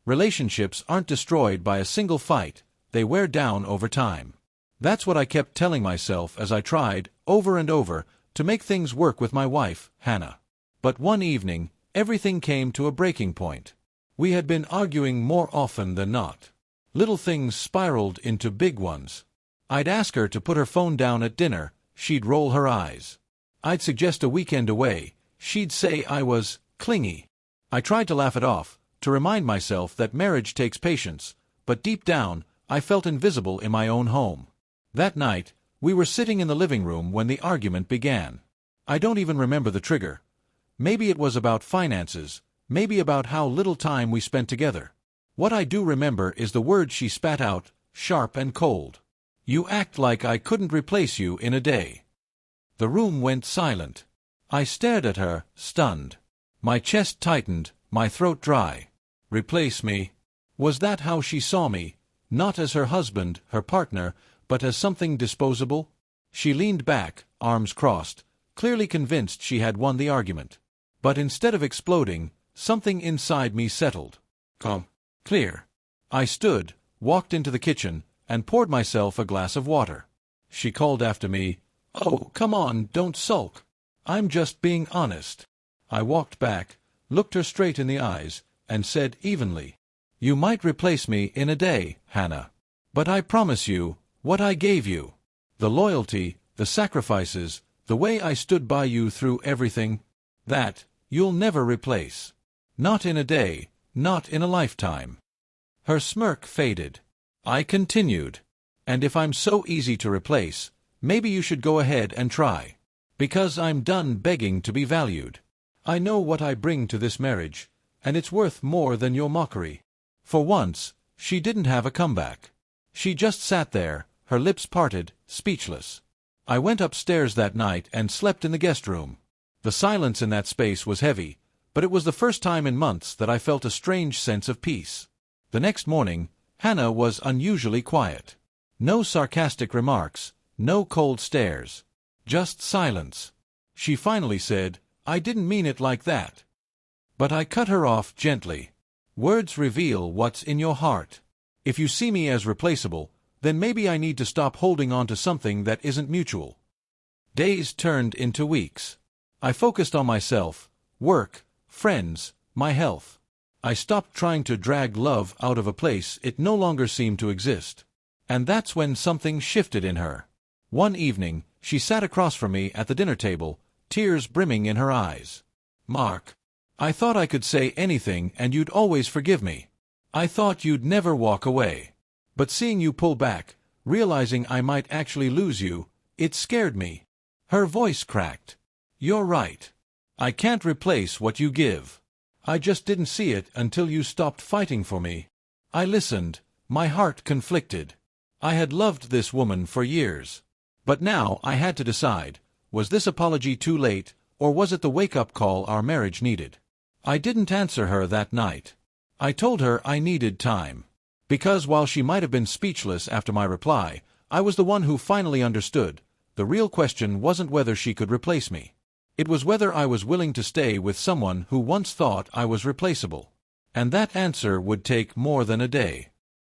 Relationships aren't destroyed by a single fight, they wear down over time. That's what I kept telling myself as I tried, over and over, to make things work with my wife, Hannah. But one evening, everything came to a breaking point. We had been arguing more often than not. Little things spiraled into big ones. I'd ask her to put her phone down at dinner, she'd roll her eyes. I'd suggest a weekend away, she'd say I was clingy. I tried to laugh it off, to remind myself that marriage takes patience, but deep down, I felt invisible in my own home. That night, we were sitting in the living room when the argument began. I don't even remember the trigger. Maybe it was about finances, maybe about how little time we spent together. What I do remember is the word she spat out, sharp and cold. "You act like I couldn't replace you in a day." The room went silent. I stared at her, stunned. My chest tightened, my throat dry. Replace me? Was that how she saw me? Not as her husband, her partner, but as something disposable? She leaned back, arms crossed, clearly convinced she had won the argument. But instead of exploding, something inside me settled. Calm. Clear. I stood, walked into the kitchen, and poured myself a glass of water. She called after me, "Oh, come on, don't sulk. I'm just being honest." I walked back, looked her straight in the eyes, and said evenly, "You might replace me in a day, Hannah. But I promise you, what I gave you, the loyalty, the sacrifices, the way I stood by you through everything, that you'll never replace. Not in a day, not in a lifetime." Her smirk faded. I continued, "And if I'm so easy to replace, maybe you should go ahead and try. Because I'm done begging to be valued. I know what I bring to this marriage, and it's worth more than your mockery." For once, she didn't have a comeback. She just sat there, her lips parted, speechless. I went upstairs that night and slept in the guest room. The silence in that space was heavy, but it was the first time in months that I felt a strange sense of peace. The next morning, Hannah was unusually quiet. No sarcastic remarks, no cold stares. Just silence. She finally said, "I didn't mean it like that." But I cut her off gently. Words reveal what's in your heart. If you see me as replaceable, then maybe I need to stop holding on to something that isn't mutual. Days turned into weeks. I focused on myself, work, friends, my health. I stopped trying to drag love out of a place it no longer seemed to exist. And that's when something shifted in her. One evening, she sat across from me at the dinner table, tears brimming in her eyes. "Mark, I thought I could say anything and you'd always forgive me. I thought you'd never walk away. But seeing you pull back, realizing I might actually lose you, it scared me." Her voice cracked. "You're right. I can't replace what you give. I just didn't see it until you stopped fighting for me." I listened, my heart conflicted. I had loved this woman for years. But now I had to decide, was this apology too late, or was it the wake-up call our marriage needed? I didn't answer her that night. I told her I needed time. Because while she might have been speechless after my reply, I was the one who finally understood. The real question wasn't whether she could replace me. It was whether I was willing to stay with someone who once thought I was replaceable. And that answer would take more than a day.